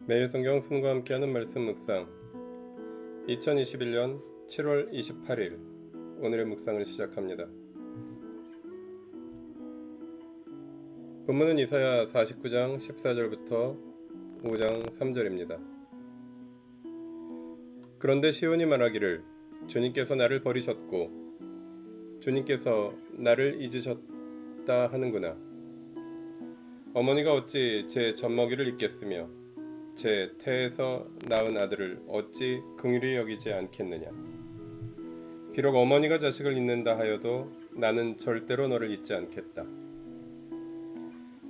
매일 성경 순과 함께하는 말씀 묵상 2021년 7월 28일 오늘의 묵상을 시작합니다. 본문은 이사야 49장 14절부터 5장 3절입니다. 그런데 시온이 말하기를 주님께서 나를 버리셨고 주님께서 나를 잊으셨다 하는구나. 어머니가 어찌 제 젖먹이를 잊겠으며 제 태에서 낳은 아들을 어찌 긍휼히 여기지 않겠느냐. 비록 어머니가 자식을 잊는다 하여도 나는 절대로 너를 잊지 않겠다.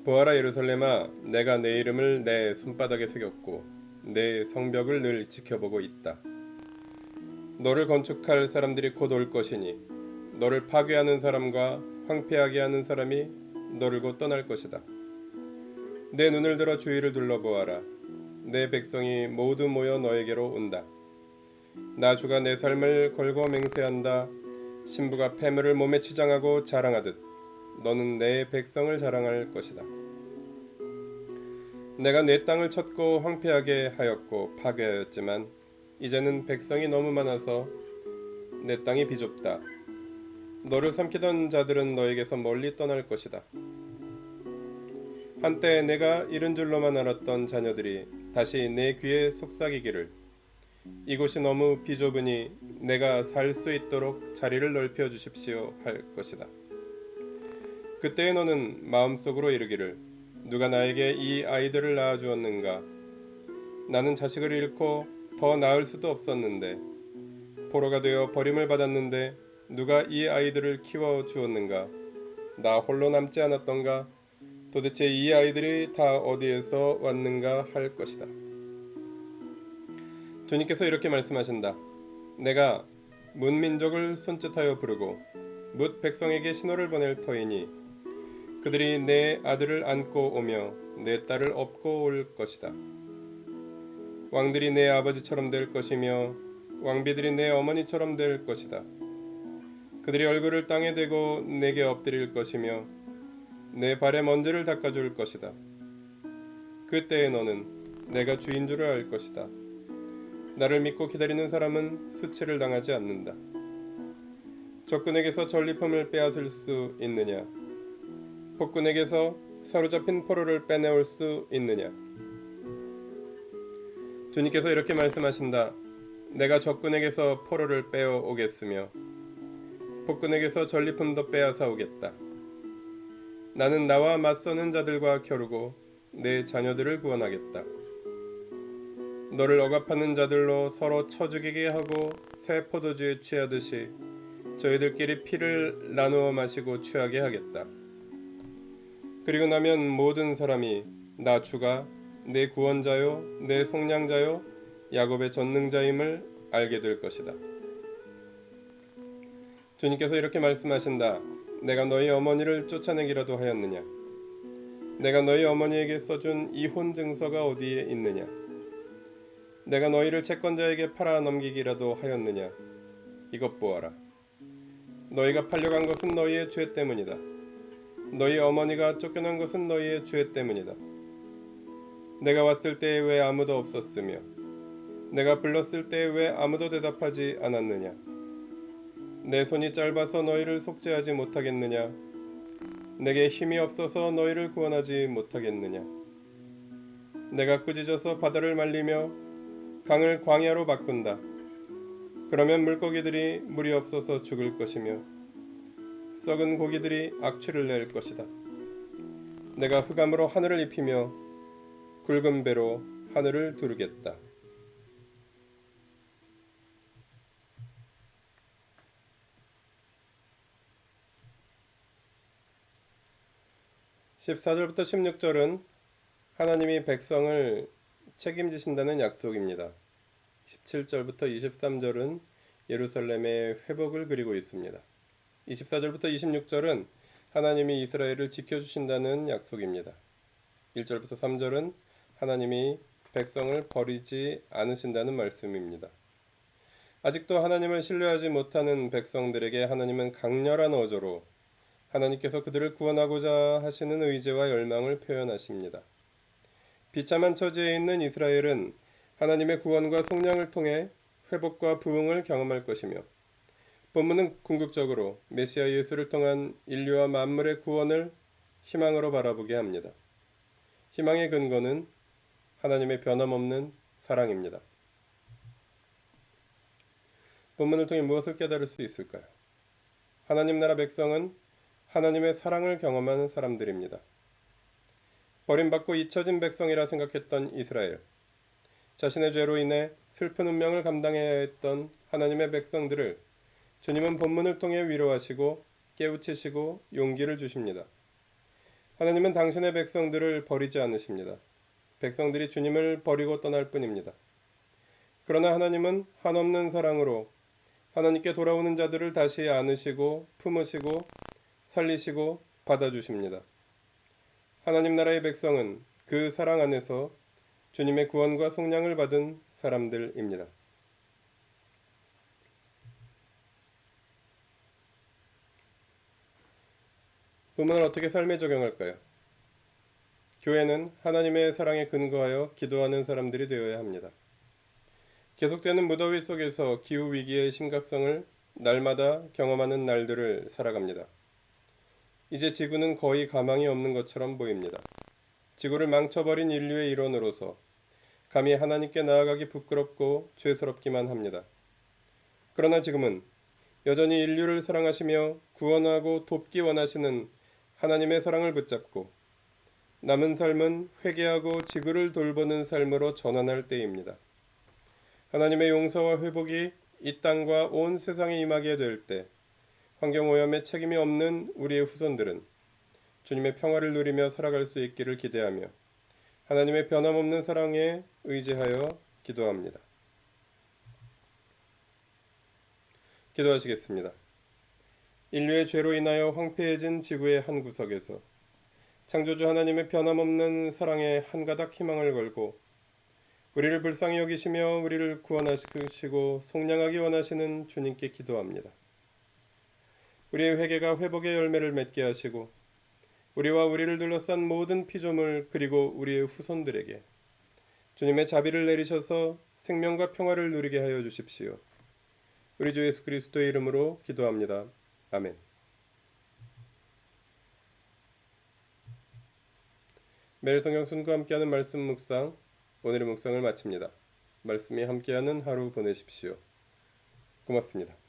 보아라 예루살렘아, 내가 내 이름을 내 손바닥에 새겼고 내 성벽을 늘 지켜보고 있다. 너를 건축할 사람들이 곧 올 것이니 너를 파괴하는 사람과 황폐하게 하는 사람이 너를 곧 떠날 것이다. 내 눈을 들어 주위를 둘러보아라. 내 백성이 모두 모여 너에게로 온다. 나 주가 내 삶을 걸고 맹세한다. 신부가 폐물을 몸에 치장하고 자랑하듯 너는 내 백성을 자랑할 것이다. 내가 내 땅을 쳤고 황폐하게 하였고 파괴하였지만 이제는 백성이 너무 많아서 내 땅이 비좁다. 너를 삼키던 자들은 너에게서 멀리 떠날 것이다. 한때 내가 이른 줄로만 알았던 자녀들이 다시 내 귀에 속삭이기를 이곳이 너무 비좁으니 내가 살 수 있도록 자리를 넓혀 주십시오 할 것이다. 그때에 너는 마음속으로 이르기를 누가 나에게 이 아이들을 낳아 주었는가. 나는 자식을 잃고 더 낳을 수도 없었는데 포로가 되어 버림을 받았는데 누가 이 아이들을 키워 주었는가. 나 홀로 남지 않았던가. 도대체 이 아이들이 다 어디에서 왔는가 할 것이다. 주님께서 이렇게 말씀하신다. 내가 문민족을 손짓하여 부르고 뭇 백성에게 신호를 보낼 터이니 그들이 내 아들을 안고 오며 내 딸을 업고 올 것이다. 왕들이 내 아버지처럼 될 것이며 왕비들이 내 어머니처럼 될 것이다. 그들이 얼굴을 땅에 대고 내게 엎드릴 것이며 내 발에 먼지를 닦아줄 것이다. 그때에 너는 내가 주인 줄을 알 것이다. 나를 믿고 기다리는 사람은 수치를 당하지 않는다. 적군에게서 전리품을 빼앗을 수 있느냐? 폭군에게서 사로잡힌 포로를 빼내올 수 있느냐? 주님께서 이렇게 말씀하신다. 내가 적군에게서 포로를 빼어 오겠으며 폭군에게서 전리품도 빼앗아 오겠다. 나는 나와 맞서는 자들과 겨루고 내 자녀들을 구원하겠다. 너를 억압하는 자들로 서로 쳐 죽이게 하고 새 포도주에 취하듯이 저희들끼리 피를 나누어 마시고 취하게 하겠다. 그리고 나면 모든 사람이 나 주가 내 구원자요 내 속량자요 야곱의 전능자임을 알게 될 것이다. 주님께서 이렇게 말씀하신다. 내가 너희 어머니를 쫓아내기라도 하였느냐? 내가 너희 어머니에게 써준 이혼 증서가 어디에 있느냐? 내가 너희를 채권자에게 팔아 넘기기라도 하였느냐? 이것 보아라. 너희가 팔려간 것은 너희의 죄 때문이다. 너희 어머니가 쫓겨난 것은 너희의 죄 때문이다. 내가 왔을 때에 왜 아무도 없었으며 내가 불렀을 때에 왜 아무도 대답하지 않았느냐? 내 손이 짧아서 너희를 속죄하지 못하겠느냐? 내게 힘이 없어서 너희를 구원하지 못하겠느냐? 내가 꾸짖어서 바다를 말리며 강을 광야로 바꾼다. 그러면 물고기들이 물이 없어서 죽을 것이며 썩은 고기들이 악취를 낼 것이다. 내가 흑암으로 하늘을 입히며 굵은 배로 하늘을 두르겠다. 14절부터 16절은 하나님이 백성을 책임지신다는 약속입니다. 17절부터 23절은 예루살렘의 회복을 그리고 있습니다. 24절부터 26절은 하나님이 이스라엘을 지켜주신다는 약속입니다. 1절부터 3절은 하나님이 백성을 버리지 않으신다는 말씀입니다. 아직도 하나님을 신뢰하지 못하는 백성들에게 하나님은 강렬한 어조로 하나님께서 그들을 구원하고자 하시는 의지와 열망을 표현하십니다. 비참한 처지에 있는 이스라엘은 하나님의 구원과 속량을 통해 회복과 부흥을 경험할 것이며 본문은 궁극적으로 메시아 예수를 통한 인류와 만물의 구원을 희망으로 바라보게 합니다. 희망의 근거는 하나님의 변함없는 사랑입니다. 본문을 통해 무엇을 깨달을 수 있을까요? 하나님 나라 백성은 하나님의 사랑을 경험하는 사람들입니다. 버림받고 잊혀진 백성이라 생각했던 이스라엘, 자신의 죄로 인해 슬픈 운명을 감당해야 했던 하나님의 백성들을 주님은 본문을 통해 위로하시고 깨우치시고 용기를 주십니다. 하나님은 당신의 백성들을 버리지 않으십니다. 백성들이 주님을 버리고 떠날 뿐입니다. 그러나 하나님은 한없는 사랑으로 하나님께 돌아오는 자들을 다시 안으시고 품으시고 살리시고 받아주십니다. 하나님 나라의 백성은 그 사랑 안에서 주님의 구원과 속량을 받은 사람들입니다. 본문을 어떻게 삶에 적용할까요? 교회는 하나님의 사랑에 근거하여 기도하는 사람들이 되어야 합니다. 계속되는 무더위 속에서 기후위기의 심각성을 날마다 경험하는 날들을 살아갑니다. 이제 지구는 거의 가망이 없는 것처럼 보입니다. 지구를 망쳐버린 인류의 일원으로서 감히 하나님께 나아가기 부끄럽고 죄스럽기만 합니다. 그러나 지금은 여전히 인류를 사랑하시며 구원하고 돕기 원하시는 하나님의 사랑을 붙잡고 남은 삶은 회개하고 지구를 돌보는 삶으로 전환할 때입니다. 하나님의 용서와 회복이 이 땅과 온 세상에 임하게 될 때 환경오염에 책임이 없는 우리의 후손들은 주님의 평화를 누리며 살아갈 수 있기를 기대하며 하나님의 변함없는 사랑에 의지하여 기도합니다. 기도하시겠습니다. 인류의 죄로 인하여 황폐해진 지구의 한 구석에서 창조주 하나님의 변함없는 사랑에 한 가닥 희망을 걸고 우리를 불쌍히 여기시며 우리를 구원하시고 속량하기 원하시는 주님께 기도합니다. 우리의 회개가 회복의 열매를 맺게 하시고 우리와 우리를 둘러싼 모든 피조물 그리고 우리의 후손들에게 주님의 자비를 내리셔서 생명과 평화를 누리게 하여 주십시오. 우리 주 예수 그리스도의 이름으로 기도합니다. 아멘. 매일 성경 순과 함께하는 말씀 묵상, 오늘의 묵상을 마칩니다. 말씀이 함께하는 하루 보내십시오. 고맙습니다.